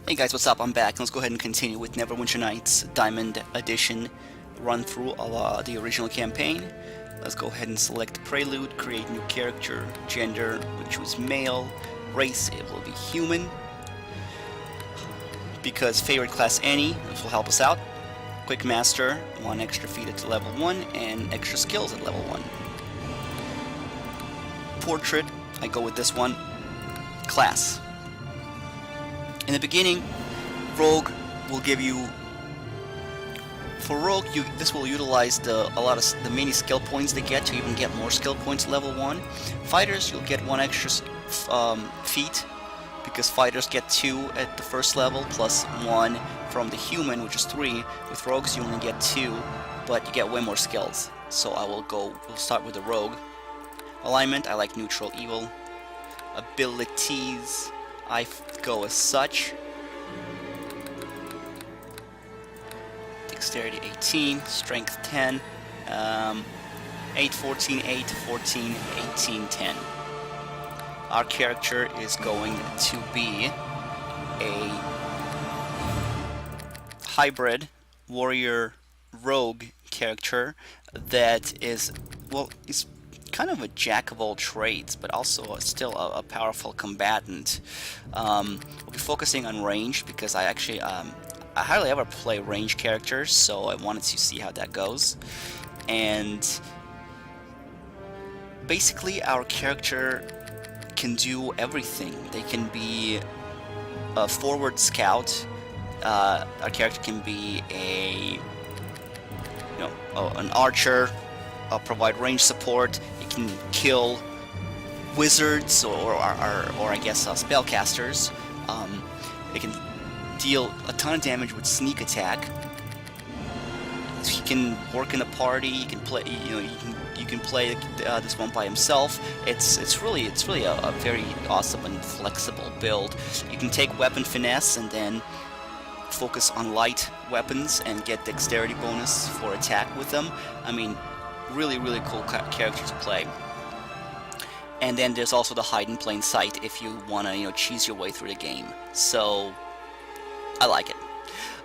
Hey guys, what's up? I'm back. Let's go ahead and continue with Neverwinter Nights Diamond Edition run through of the original campaign. Let's go ahead and select Prelude, create new character, gender, we choose male, race, it will be human. Because favorite class any, this will help us out. Quick Master, 1 extra feat at level 1 and extra skills at level 1. Portrait, I go with this one. Class. In the beginning, Rogue will give you. For Rogue, this will utilize a lot of the many skill points they get to even get more skill points level 1. Fighters, you'll get 1 extra feat, because fighters get 2 at the first level, plus 1 from the human, which is 3. With Rogues, you only get 2, but you get way more skills. So we'll start with the Rogue. Alignment, I like neutral evil. Abilities, I go as such. Dexterity 18, Strength 10, 8, 14, 8, 14, 18, 10. Our character is going to be a hybrid warrior rogue character that is, well, he's kind of a jack of all trades, but also still a powerful combatant. We'll be focusing on range because I hardly ever play range characters, so I wanted to see how that goes. And basically our character can do everything. They can be a forward scout. Our character can be an archer, provide range support. He can kill wizards or I guess spellcasters. They can deal a ton of damage with sneak attack. He can work in a party. He can play. You can play this one by himself. It's really a very awesome and flexible build. You can take weapon finesse and then focus on light weapons and get dexterity bonus for attack with them. I mean, really cool character to play. And then there's also the hide in plain sight if you want to cheese your way through the game. So I like it.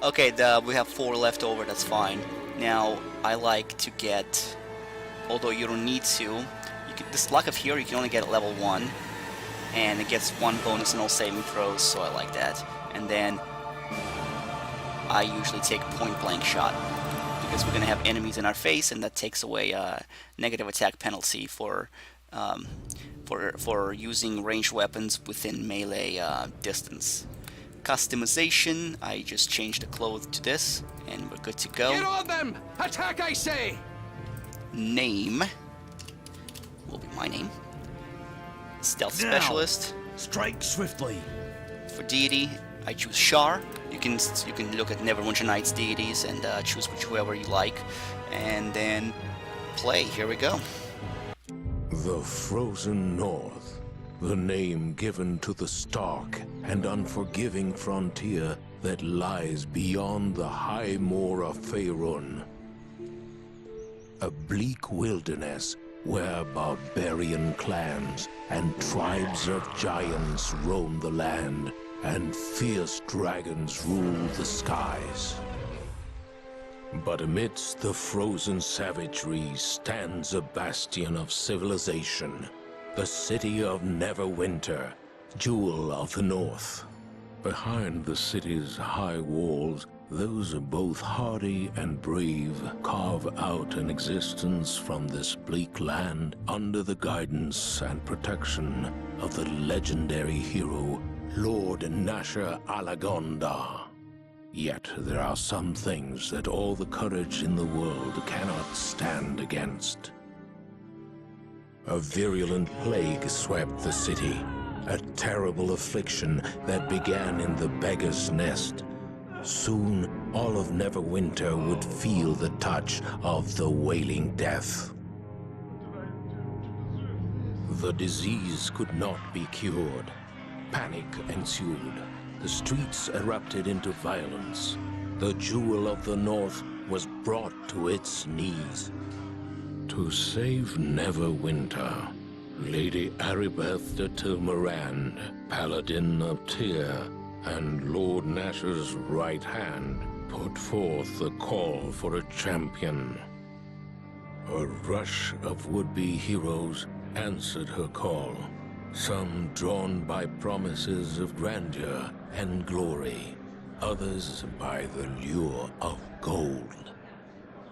Okay, we have 4 left over. That's fine. Now I like to get, although you don't need to, this Luck of Hero you can only get at level 1, and it gets 1 bonus in all saving throws. So I like that. And then I usually take point blank shot, because we're going to have enemies in our face, and that takes away negative attack penalty for using ranged weapons within melee distance. Customization, I just changed the clothes to this, and we're good to go. Get on them! Attack, I say! Name will be my name. Stealth Now, Specialist. strike swiftly. For deity, I choose Shar. You can look at Neverwinter Nights deities and choose whichever you like, and then play. Here we go. The Frozen North, the name given to the stark and unforgiving frontier that lies beyond the high moor of Faerun. A bleak wilderness where barbarian clans and tribes of giants roam the land, and fierce dragons rule the skies. But amidst the frozen savagery stands a bastion of civilization, the city of Neverwinter, Jewel of the North. Behind the city's high walls, those both hardy and brave carve out an existence from this bleak land under the guidance and protection of the legendary hero, Lord Nasher Alagonda. Yet there are some things that all the courage in the world cannot stand against. A virulent plague swept the city, a terrible affliction that began in the beggar's nest. Soon, all of Neverwinter would feel the touch of the wailing death. The disease could not be cured. Panic ensued. The streets erupted into violence. The Jewel of the North was brought to its knees. To save Neverwinter, Lady Aribeth de Tilmarand, Paladin of Tyr, and Lord Nash's right hand put forth the call for a champion. A rush of would-be heroes answered her call, some drawn by promises of grandeur and glory, others by the lure of gold.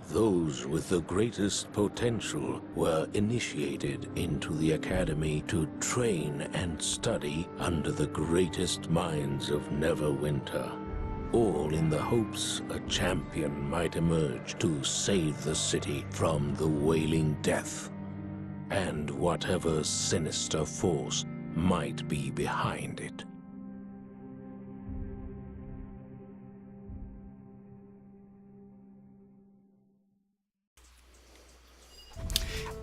Those with the greatest potential were initiated into the academy to train and study under the greatest minds of Neverwinter, all in the hopes a champion might emerge to save the city from the Wailing Death, and whatever sinister force might be behind it.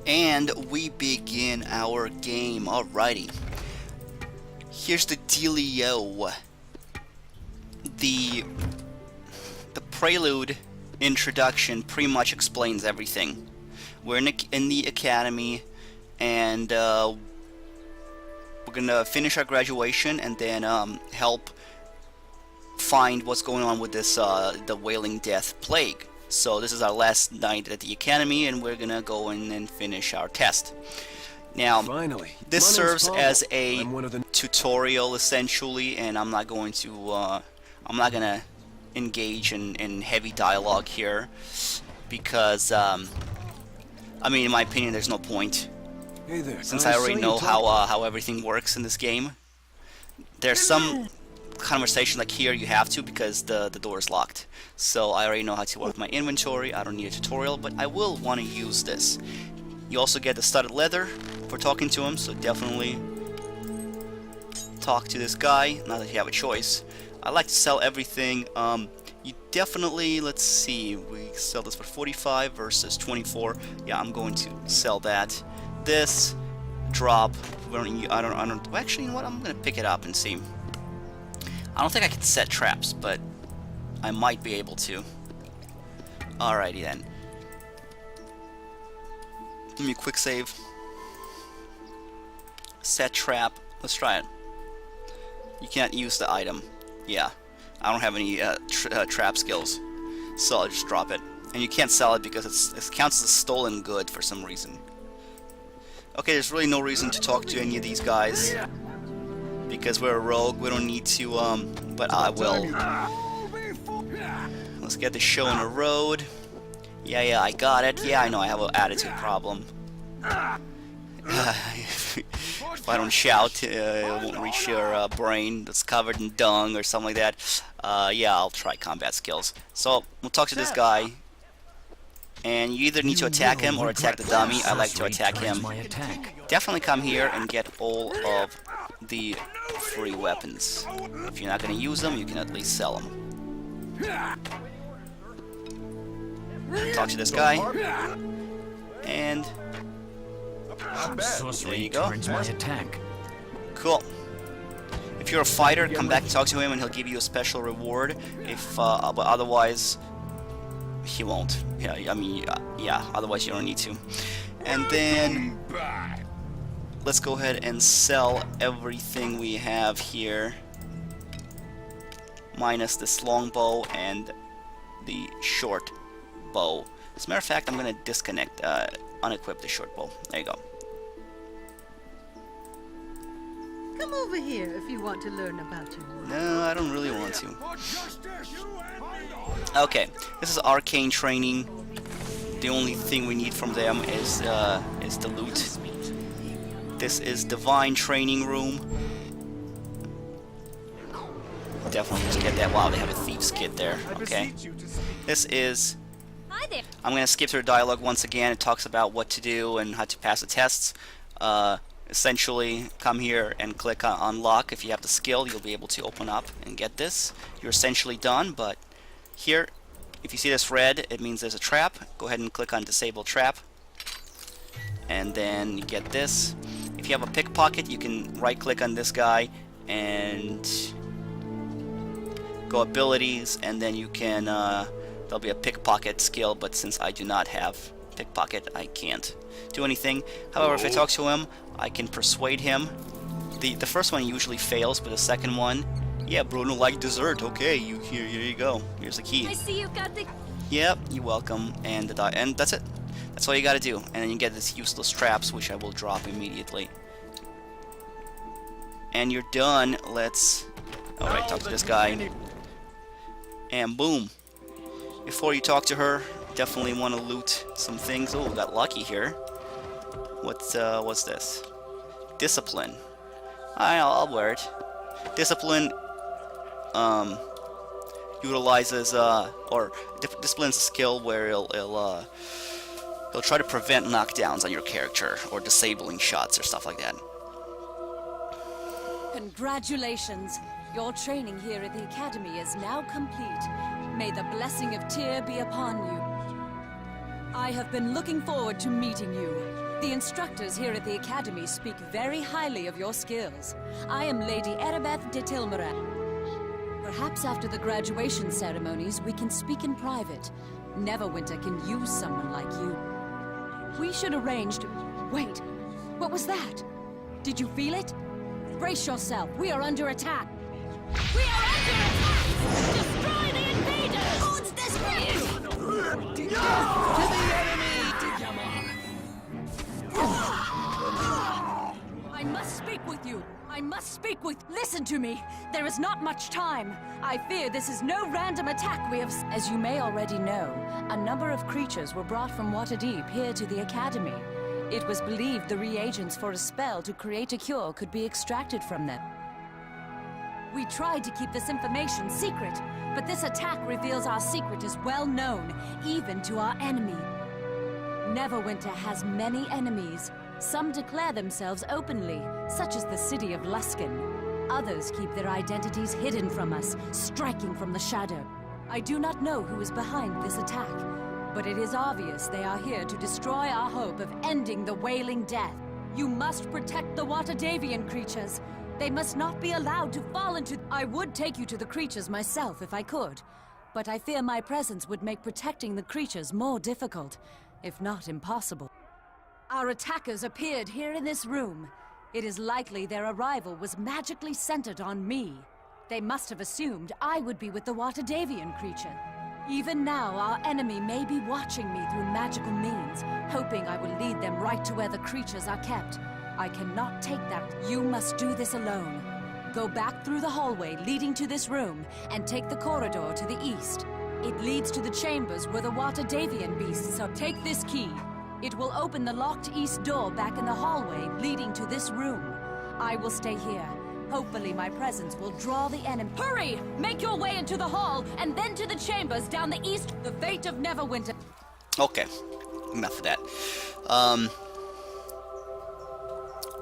And we begin our game. Alrighty. Here's the dealio. The Prelude introduction pretty much explains everything. We're in the academy, and we're gonna finish our graduation and then help find what's going on with this the Wailing Death plague. So this is our last night at the academy, and we're gonna go in and finish our test. Now, Finally. this My name's serves Paul. as a I'm one of the... tutorial essentially, and I'm not going to I'm not gonna engage in heavy dialogue here because I mean, in my opinion, there's no point, Hey there. since I already know how everything works in this game. There's some conversation like here you have to, because the door is locked. So I already know how to work with my inventory. I don't need a tutorial, but I will want to use this. You also get the studded leather for talking to him, so definitely talk to this guy, not that you have a choice. I like to sell everything. You definitely, let's see, we sell this for 45 versus 24. Yeah, I'm going to sell that. This drop, I don't, actually, you know what, I'm gonna pick it up and see. I don't think I can set traps, but I might be able to. Alrighty then. Give me a quick save. Set trap. Let's try it. You can't use the item. Yeah. I don't have any trap skills. So I'll just drop it. And you can't sell it because it counts as a stolen good for some reason. Okay, there's really no reason to talk to any of these guys, because we're a rogue. We don't need to, but I will. Let's get the show on the road. Yeah, I got it. Yeah, I know I have an attitude problem. If I don't shout, it won't reach your brain that's covered in dung or something like that. Yeah, I'll try combat skills. So, we'll talk to this guy. And you either need to attack him or attack the dummy. I like to attack him. Definitely come here and get all of the free weapons. If you're not going to use them, you can at least sell them. Talk to this guy. And there you go. Cool. If you're a fighter, come back and talk to him, and he'll give you a special reward. If but otherwise, he won't. Yeah, I mean, yeah. Otherwise, you don't need to. And then let's go ahead and sell everything we have here, minus this longbow and the short bow. As a matter of fact, I'm gonna disconnect, unequip the short bow. There you go. Come over here if you want to learn about your life. No, I don't really want to. Okay, this is arcane training. The only thing we need from them is the loot. This is divine training room. Definitely just get that. Wow, they have a thief's kit there. Okay. This is... Hi there. I'm going to skip through dialogue once again. It talks about what to do and how to pass the tests. Essentially, come here and click on unlock. If you have the skill, you'll be able to open up and get this. You're essentially done, but here, if you see this red, it means there's a trap. Go ahead and click on disable trap. And then you get this. If you have a pickpocket, you can right click on this guy and go abilities, and then you can there'll be a pickpocket skill, but since I do not have pickpocket, I can't do anything. However, if I talk to him, I can persuade him. The first one usually fails, but the second one Yeah, Bruno like dessert. Okay, here you go. Here's the key. I see you've got the... Yep, you're welcome. And that's it. That's all you gotta do. And then you get these useless traps, which I will drop immediately. And you're done. Let's... Alright, talk to this guy. And boom. Before you talk to her, definitely want to loot some things. Oh, we got lucky here. What's this? Discipline. I'll wear it. Discipline utilizes discipline's a skill where it'll try to prevent knockdowns on your character or disabling shots or stuff like that. Congratulations. Your training here at the Academy is now complete. May the blessing of Tyr be upon you. I have been looking forward to meeting you. The instructors here at the Academy speak very highly of your skills. I am Lady Erebeth de Tilmaran. Perhaps after the graduation ceremonies, we can speak in private. Neverwinter can use someone like you. We should arrange to... Wait, what was that? Did you feel it? Brace yourself, we are under attack. We are under attack! Destroy the invaders! Who's this way? To the enemy, I must speak with you. I must speak with... Listen to me. There is not much time. I fear this is no random attack we have... As you may already know, a number of creatures were brought from Waterdeep here to the Academy. It was believed the reagents for a spell to create a cure could be extracted from them. We tried to keep this information secret, but this attack reveals our secret is well known, even to our enemy. Neverwinter has many enemies. Some declare themselves openly, such as the city of Luskan. Others keep their identities hidden from us, striking from the shadow. I do not know who is behind this attack, but it is obvious they are here to destroy our hope of ending the Wailing Death. You must protect the Waterdavian creatures. They must not be allowed to fall into... I would take you to the creatures myself if I could, but I fear my presence would make protecting the creatures more difficult, if not impossible. Our attackers appeared here in this room. It is likely their arrival was magically centered on me. They must have assumed I would be with the Waterdavian creature. Even now, our enemy may be watching me through magical means, hoping I will lead them right to where the creatures are kept. I cannot take that. You must do this alone. Go back through the hallway leading to this room and take the corridor to the east. It leads to the chambers where the Waterdavian beasts are. Take this key. It will open the locked east door back in the hallway leading to this room. I will stay here. Hopefully my presence will draw the enemy. Hurry! Make your way into the hall and then to the chambers down the east. The fate of Neverwinter. Okay, enough of that.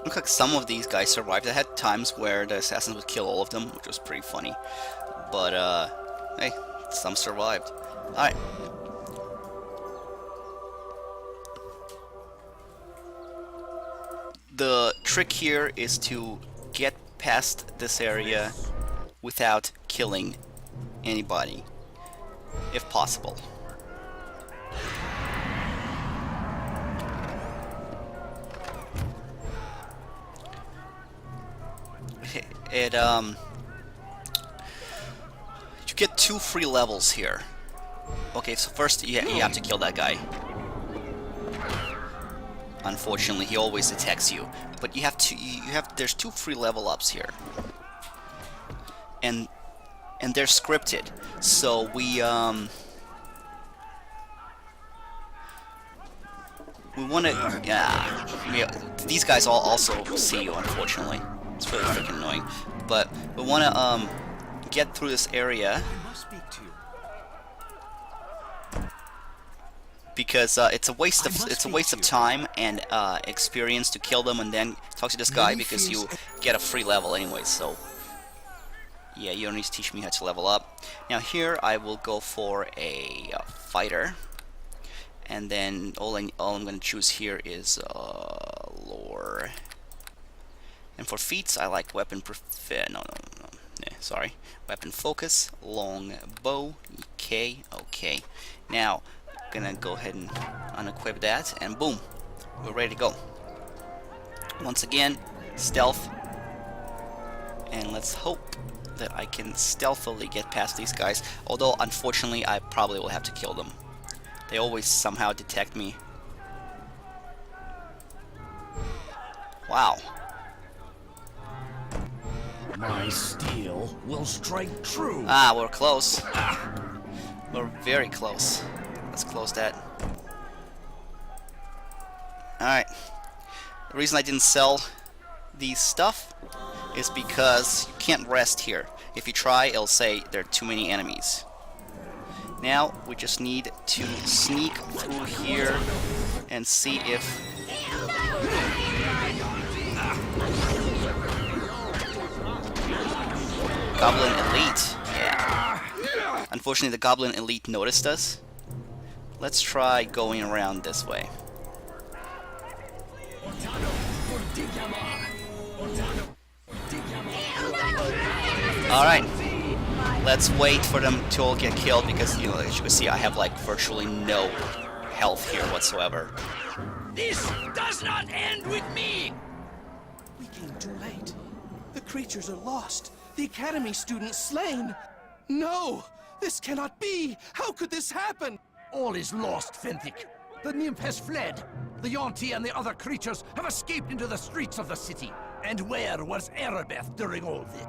Looks like some of these guys survived. I had times where the assassins would kill all of them, which was pretty funny. But, hey, some survived. Alright. The trick here is to get past this area without killing anybody, if possible. You get 2 free levels here. Okay, so first you have to kill that guy. Unfortunately, he always attacks you. But there's 2 free level ups here. And they're scripted. So we wanna, these guys all also see you, unfortunately. It's really freaking annoying. But we wanna get through this area. Because it's a waste of time and experience to kill them and then talk to this guy, because you get a free level anyway. So yeah, you don't need to teach me how to level up. Now here I will go for a fighter, and then all I'm going to choose here is lore. And for feats, I like weapon weapon focus, long bow, okay. Now gonna go ahead and unequip that, and boom, we're ready to go. Once again, stealth, and let's hope that I can stealthily get past these guys. Although, unfortunately, I probably will have to kill them. They always somehow detect me. Wow. My steel will strike true. Ah, we're close. We're very close. Let's close that. Alright. The reason I didn't sell these stuff is because you can't rest here. If you try, it'll say there are too many enemies. Now, we just need to sneak through here and see if... Goblin Elite. Yeah. Unfortunately, the Goblin Elite noticed us. Let's try going around this way. Alright. Let's wait for them to all get killed because, you know, as you can see, I have like virtually no health here whatsoever. This does not end with me! We came too late. The creatures are lost. The Academy students slain. No! This cannot be! How could this happen? All is lost, Fenthic. The nymph has fled. The Yonti and the other creatures have escaped into the streets of the city. And where was Erebeth during all this?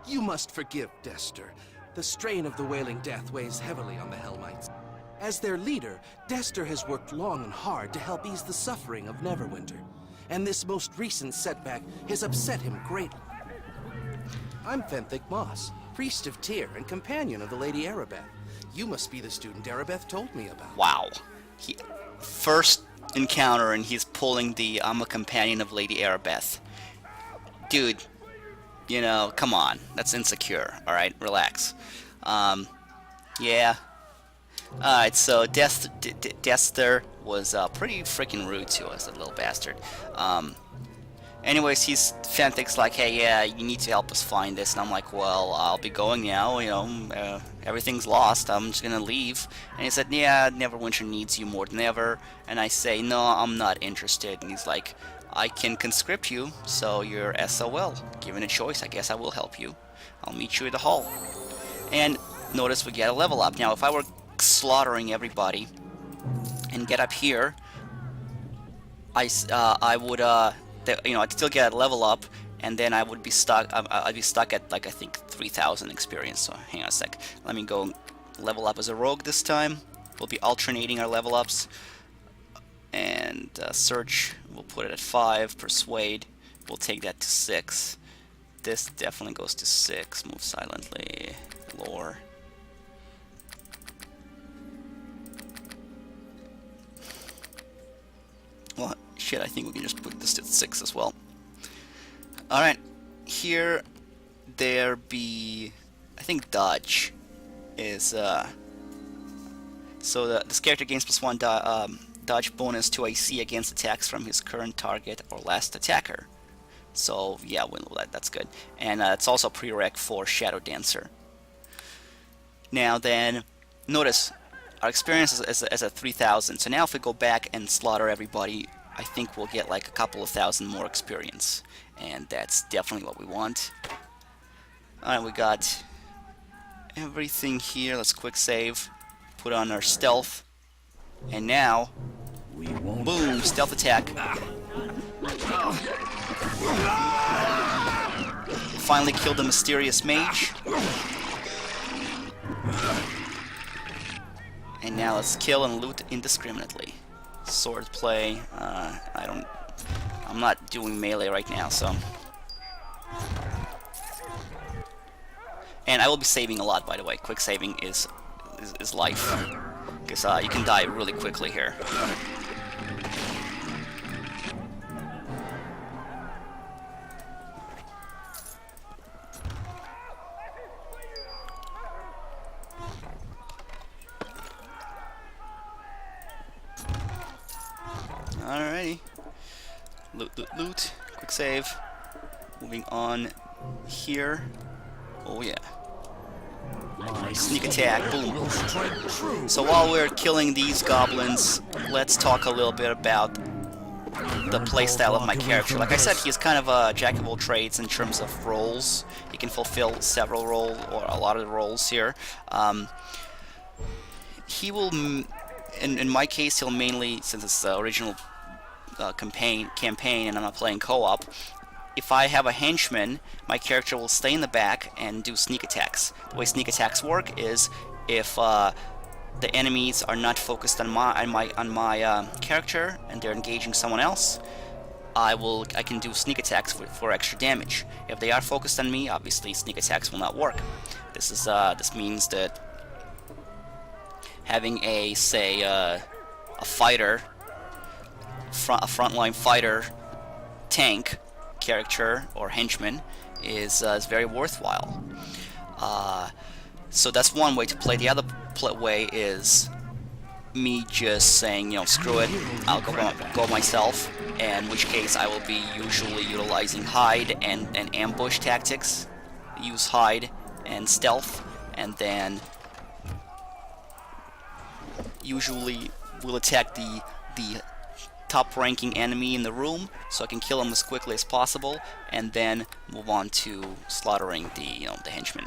You must forgive Dester. The strain of the Wailing Death weighs heavily on the Hellmites. As their leader, Dester has worked long and hard to help ease the suffering of Neverwinter. And this most recent setback has upset him greatly. I'm Fenthic Moss, priest of Tyr and companion of the Lady Erebeth. You must be the student Erebeth told me about. Wow. First encounter and he's pulling the I'm a companion of Lady Erebeth. Dude, you know, come on. That's insecure. Alright, relax. Yeah. Alright, so Dester was pretty freaking rude to us, that little bastard. Anyways, Fenthic's like, hey, yeah, you need to help us find this. And I'm like, well, I'll be going now, you know, everything's lost, I'm just gonna leave. And he said, yeah, Neverwinter needs you more than ever. And I say, no, I'm not interested. And he's like, I can conscript you, so you're SOL. Given a choice, I guess I will help you. I'll meet you at the hall. And notice we get a level up. Now, if I were slaughtering everybody and get up here, I would, you know, I'd still get a level up, and then I would be stuck. I'd be stuck at like I think 3,000 experience. So hang on a sec. Let me go level up as a rogue this time. We'll be alternating our level ups. And search, we'll put it at 5. Persuade, we'll take that to 6. This definitely goes to 6. Move silently. Lore. Well, shit, I think we can just put this at 6 as well. Alright, here there be, I think dodge is, so this character gains +1 dodge bonus to AC against attacks from his current target or last attacker. So yeah, that's good. And it's also a prereq for Shadow Dancer. Now then, notice our experience is at 3,000. So now if we go back and slaughter everybody, I think we'll get like a couple of thousand more experience. And that's definitely what we want. Alright, we got everything here. Let's quick save. Put on our stealth. And now, boom, stealth attack. Finally killed the mysterious mage. And now let's kill and loot indiscriminately. Sword play, I'm not doing melee right now, so. And I will be saving a lot, by the way. Quick saving is life. Because you can die really quickly here. Alrighty. Loot, loot, loot. Quick save. Moving on here. Oh yeah. Sneak attack, boom. Will strike true. So while we're killing these goblins, let's talk a little bit about the playstyle of my character. Like I said, he's kind of a jack of all trades in terms of roles. He can fulfill several roles, or a lot of the roles here. He will, in my case, he'll mainly, since it's the original campaign and I'm not playing co-op, if I have a henchman, my character will stay in the back and do sneak attacks. The way sneak attacks work is if the enemies are not focused on my character and they're engaging someone else, I can do sneak attacks for extra damage. If they are focused on me, obviously sneak attacks will not work. This means that having a fighter, a frontline fighter tank character or henchman is very worthwhile. So that's one way to play. The other way is me just saying, you know, screw it, I'll go myself, in which case I will be usually utilizing hide and ambush tactics. Use hide and stealth, and then usually will attack the top-ranking enemy in the room, so I can kill him as quickly as possible, and then move on to slaughtering the henchmen.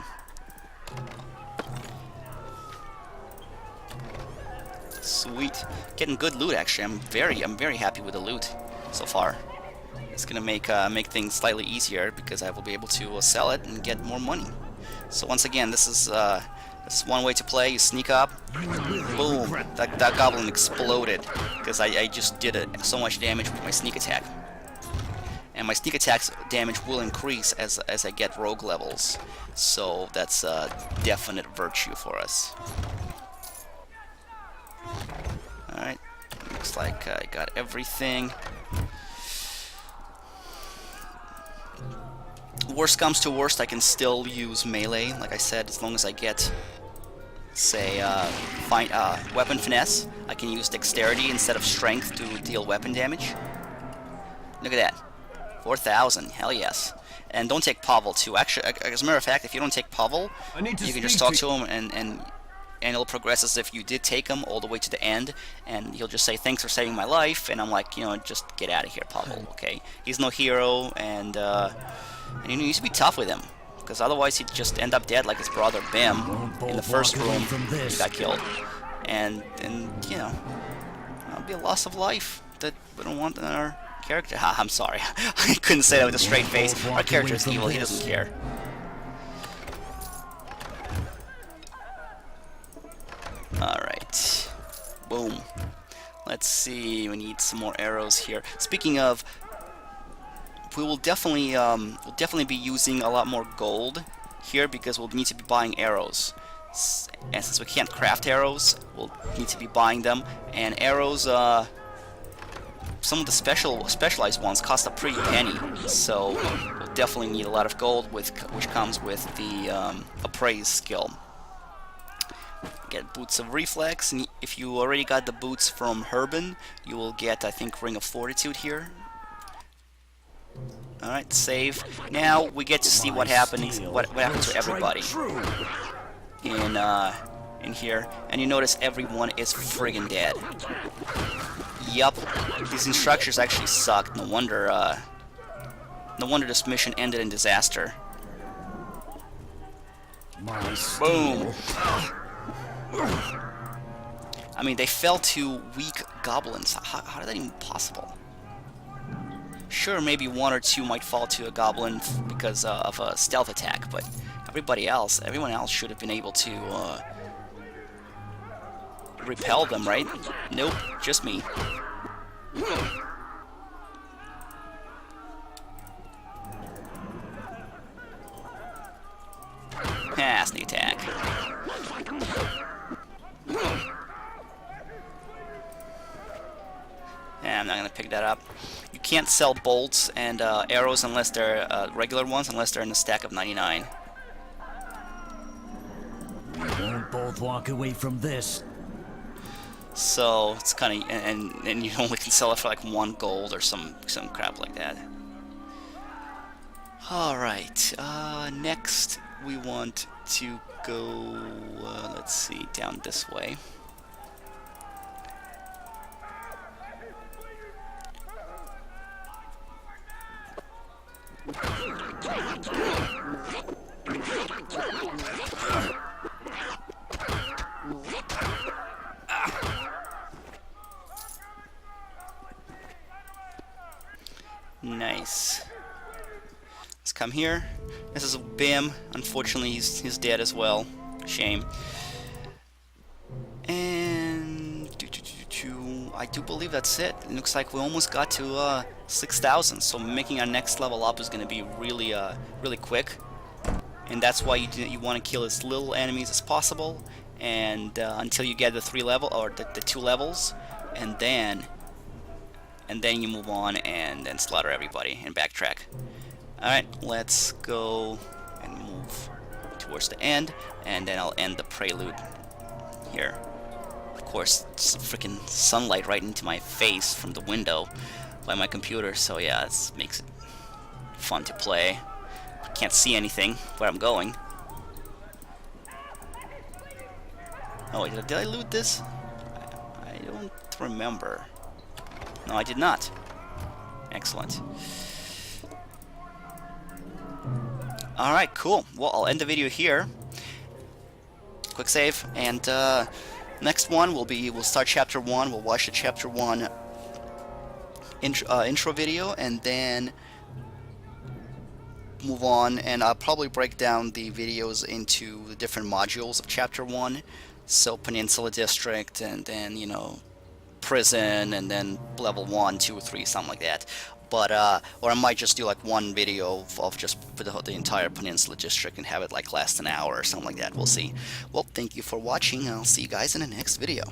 Sweet, getting good loot actually. I'm very happy with the loot so far. It's gonna make things slightly easier because I will be able to sell it and get more money. So once again, this is one way to play. You sneak up, boom, that goblin exploded because I just did so much damage with my sneak attack. And my sneak attack's damage will increase as I get rogue levels, so that's a definite virtue for us. Alright, looks like I got everything. Worst comes to worst, I can still use melee, like I said, as long as I get, say, weapon finesse. I can use dexterity instead of strength to deal weapon damage. Look at that. 4,000, hell yes. And don't take Pavel too. Actually, as a matter of fact, if you don't take Pavel, you can just talk to him and it'll progress as if you did take him all the way to the end, and he'll just say, thanks for saving my life, and I'm like, you know, just get out of here, Pavel, okay? He's no hero, and you need to be tough with him, because otherwise he'd just end up dead like his brother Bim in the first room. He got killed. And you know, that'll be a loss of life that we don't want in our character. I'm sorry. I couldn't say that with a straight face. Our character is evil, he doesn't care. Alright. Boom. Let's see, we need some more arrows here. Speaking of, we will definitely be using a lot more gold here because we'll need to be buying arrows. And since we can't craft arrows, we'll need to be buying them. And arrows, some of the specialized ones cost a pretty penny, so we'll definitely need a lot of gold, which comes with the appraise skill. Get boots of reflex, and if you already got the boots from Herban, you will get, I think, ring of fortitude here. Alright, save. Now we get to see what happens to everybody in here, and you notice everyone is friggin' dead. Yup, these instructors actually sucked. No wonder this mission ended in disaster. Boom. I mean, they fell to weak goblins. How is that even possible? Sure, maybe one or two might fall to a goblin because of a stealth attack, but everyone else should have been able to repel them, right? Nope, just me. Ah, sneak attack. I'm not gonna pick that up. You can't sell bolts and arrows unless they're regular ones, unless they're in a stack of 99. We won't both walk away from this. So it's kind of, and you only can sell it for like 1 gold or some crap like that. All right, next we want to go, let's see, down this way. Nice. Let's come here. This is Bim. Unfortunately, he's dead as well. Shame. And I do believe that's it. It looks like we almost got to 6,000. So making our next level up is going to be really, really quick. And that's why you want to kill as little enemies as possible, and until you get the 2 levels, and then you move on and then slaughter everybody and backtrack. Alright, let's go and move towards the end, and then I'll end the prelude here. Of course, it's freaking sunlight right into my face from the window by my computer, so yeah, it makes it fun to play. Can't see anything where I'm going. Oh, did I loot this? I don't remember. No, I did not. Excellent. Alright, cool. Well, I'll end the video here. Quick save, and next one we'll start chapter 1. We'll watch the chapter 1 intro video, and then move on, and I'll probably break down the videos into the different modules of chapter 1. So Peninsula District, and then, you know, prison, and then level 1, 2, 3, something like that. But or I might just do like one video of just the entire Peninsula District and have it like last an hour or something like that. We'll see. Well, thank you for watching. I'll see you guys in the next video.